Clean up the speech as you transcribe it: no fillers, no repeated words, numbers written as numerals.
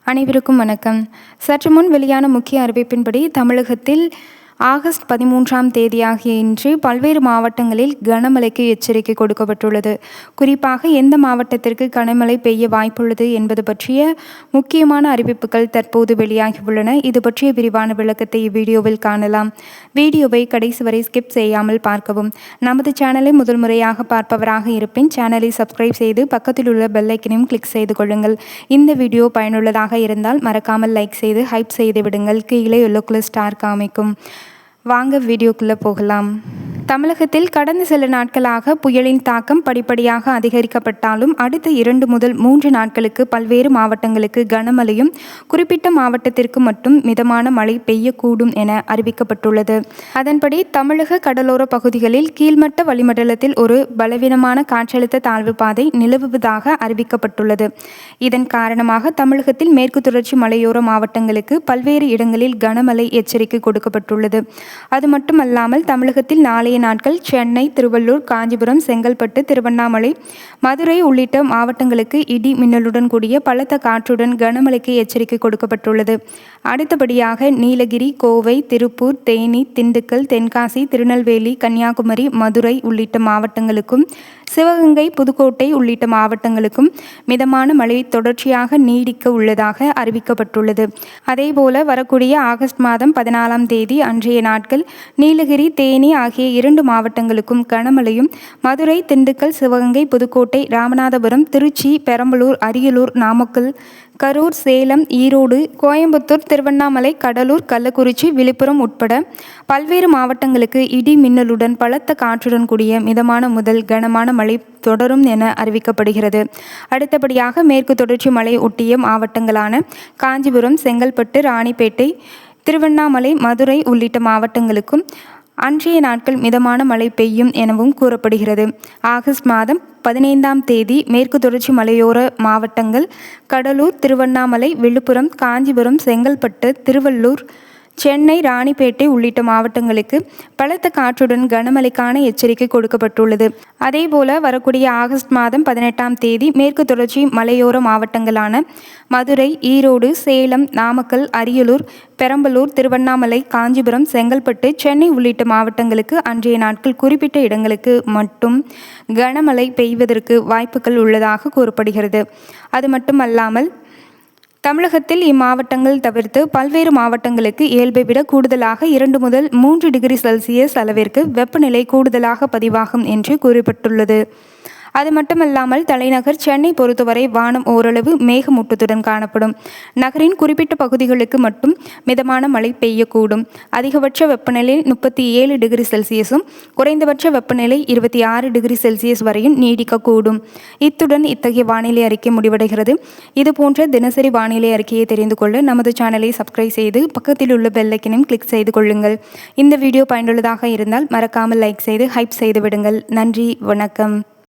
அனைவருக்கும் வணக்கம். சற்று முன் வெளியான முக்கிய அறிவிப்பின்படி தமிழகத்தில் ஆகஸ்ட் 13ஆம் தேதியாகிய இன்று பல்வேறு மாவட்டங்களில் கனமழைக்கு எச்சரிக்கை கொடுக்கப்பட்டுள்ளது. குறிப்பாக எந்த மாவட்டத்திற்கு கனமழை பெய்ய வாய்ப்புள்ளது என்பது பற்றிய முக்கியமான அறிவிப்புகள் தற்போது வெளியாகியுள்ளன. இது பற்றிய விரிவான விளக்கத்தை இவ்வீடியோவில் காணலாம். வீடியோவை கடைசி வரை ஸ்கிப் செய்யாமல் பார்க்கவும். நமது சேனலை முதல் முறையாக பார்ப்பவராக இருப்பின் சேனலை சப்ஸ்கிரைப் செய்து பக்கத்தில் உள்ள பெல் ஐக்கனையும் கிளிக் செய்து கொள்ளுங்கள். இந்த வீடியோ பயனுள்ளதாக இருந்தால் மறக்காமல் லைக் செய்து ஹைப் செய்து விடுங்கள். கீழே எல்லோ கலர் ஸ்டார் காமிக்கும். வாங்க வீடியோக்குள்ளே போகலாம். தமிழகத்தில் கடந்த சில நாட்களாக புயலின் தாக்கம் படிப்படியாக அதிகரிக்கப்பட்டாலும் அடுத்த 2 முதல் 3 நாட்களுக்கு பல்வேறு மாவட்டங்களுக்கு கனமழையும் குறிப்பிட்ட மாவட்டத்திற்கு மட்டும் மிதமான மழை பெய்யக்கூடும் என அறிவிக்கப்பட்டுள்ளது. அதன்படி தமிழக கடலோர பகுதிகளில் கீழ்மட்ட வளிமண்டலத்தில் ஒரு பலவீனமான காற்றழுத்த தாழ்வு பாதை நிலவுவதாக அறிவிக்கப்பட்டுள்ளது. இதன் காரணமாக தமிழகத்தில் மேற்கு தொடர்ச்சி மலையோர மாவட்டங்களுக்கு பல்வேறு இடங்களில் கனமழை எச்சரிக்கை கொடுக்கப்பட்டுள்ளது. அது மட்டுமல்லாமல் தமிழகத்தில் நாளைய நாட்கள் சென்னை, திருவள்ளூர், காஞ்சிபுரம், செங்கல்பட்டு, திருவண்ணாமலை, மதுரை உள்ளிட்ட மாவட்டங்களுக்கு இடி மின்னலுடன் கூடிய பலத்த காற்றுடன் கனமழைக்கு எச்சரிக்கை கொடுக்கப்பட்டுள்ளது. அடுத்தபடியாக நீலகிரி, கோவை, திருப்பூர், தேனி, திண்டுக்கல், தென்காசி, திருநெல்வேலி, கன்னியாகுமரி, மதுரை உள்ளிட்ட மாவட்டங்களுக்கும் சிவகங்கை, புதுக்கோட்டை உள்ளிட்ட மாவட்டங்களுக்கும் மிதமான மழை தொடர்ச்சியாக நீடிக்க உள்ளதாக அறிவிக்கப்பட்டுள்ளது. அதேபோல வரக்கூடிய ஆகஸ்ட் மாதம் 14ஆம் தேதி அன்றைய நாட்கள் நீலகிரி, தேனி ஆகிய 2 மாவட்டங்களுக்கும் கனமழையும், மதுரை, திண்டுக்கல், சிவகங்கை, புதுக்கோட்டை, ராமநாதபுரம், திருச்சி, பெரம்பலூர், அரியலூர், நாமக்கல், கரூர், சேலம், ஈரோடு, கோயம்புத்தூர், திருவண்ணாமலை, கடலூர், கள்ளக்குறிச்சி, விழுப்புரம் உட்பட பல்வேறு மாவட்டங்களுக்கு இடி மின்னலுடன் பலத்த காற்றுடன் கூடிய மிதமான முதல் கனமான மழை தொடரும் என அறிவிக்கப்படுகிறது. அடுத்தபடியாக மேற்கு தொடர்ச்சி மலை ஒட்டிய மாவட்டங்களான காஞ்சிபுரம், செங்கல்பட்டு, ராணிப்பேட்டை, திருவண்ணாமலை, மதுரை உள்ளிட்ட மாவட்டங்களுக்கும் அன்றைய நாட்கள் மிதமான மழை பெய்யும் எனவும் கூறப்படுகிறது. ஆகஸ்ட் மாதம் 15ஆம் தேதி மேற்கு தொடர்ச்சி மலையோர மாவட்டங்கள் கடலூர், திருவண்ணாமலை, விழுப்புரம், காஞ்சிபுரம், செங்கல்பட்டு, திருவள்ளூர், சென்னை, ராணிப்பேட்டை உள்ளிட்ட மாவட்டங்களுக்கு பலத்த காற்றுடன் கனமழைக்கான எச்சரிக்கை கொடுக்கப்பட்டுள்ளது. அதேபோல வரக்கூடிய ஆகஸ்ட் மாதம் 18ஆம் தேதி மேற்கு தொடர்ச்சி மலையோர மாவட்டங்களான மதுரை, ஈரோடு, சேலம், நாமக்கல், அரியலூர், பெரம்பலூர், திருவண்ணாமலை, காஞ்சிபுரம், செங்கல்பட்டு, சென்னை உள்ளிட்ட மாவட்டங்களுக்கு அன்றைய நாட்கள் குறிப்பிட்ட இடங்களுக்கு மட்டும் கனமழை பெய்வதற்கு வாய்ப்புகள் உள்ளதாக கூறப்படுகிறது. அது மட்டுமல்லாமல் தமிழகத்தில் இம்மாவட்டங்கள் தவிர்த்து பல்வேறு மாவட்டங்களுக்கு இயல்பை விட கூடுதலாக 2 முதல் 3 டிகிரி செல்சியஸ் அளவிற்கு வெப்பநிலை கூடுதலாக பதிவாகும் என்று கூறப்பட்டுள்ளது. அது மட்டுமல்லாமல் தலைநகர் சென்னை பொறுத்தவரை வானம் ஓரளவு மேகமூட்டத்துடன் காணப்படும். நகரின் குறிப்பிட்ட பகுதிகளுக்கு மட்டும் மிதமான மழை பெய்யக்கூடும். அதிகபட்ச வெப்பநிலை 37 டிகிரி செல்சியஸும் குறைந்தபட்ச வெப்பநிலை 26 டிகிரி செல்சியஸ் வரையும் நீடிக்கக்கூடும். இத்துடன் இத்தகைய வானிலை அறிக்கை முடிவடைகிறது. இதுபோன்ற தினசரி வானிலை அறிக்கையை தெரிந்து கொள்ள நமது சேனலை சப்ஸ்கிரைப் செய்து பக்கத்தில் உள்ள பெல் ஐக்கனையும் கிளிக் செய்து கொள்ளுங்கள். இந்த வீடியோ பயனுள்ளதாக இருந்தால் மறக்காமல் லைக் செய்து ஹைப் செய்து விடுங்கள். நன்றி, வணக்கம்.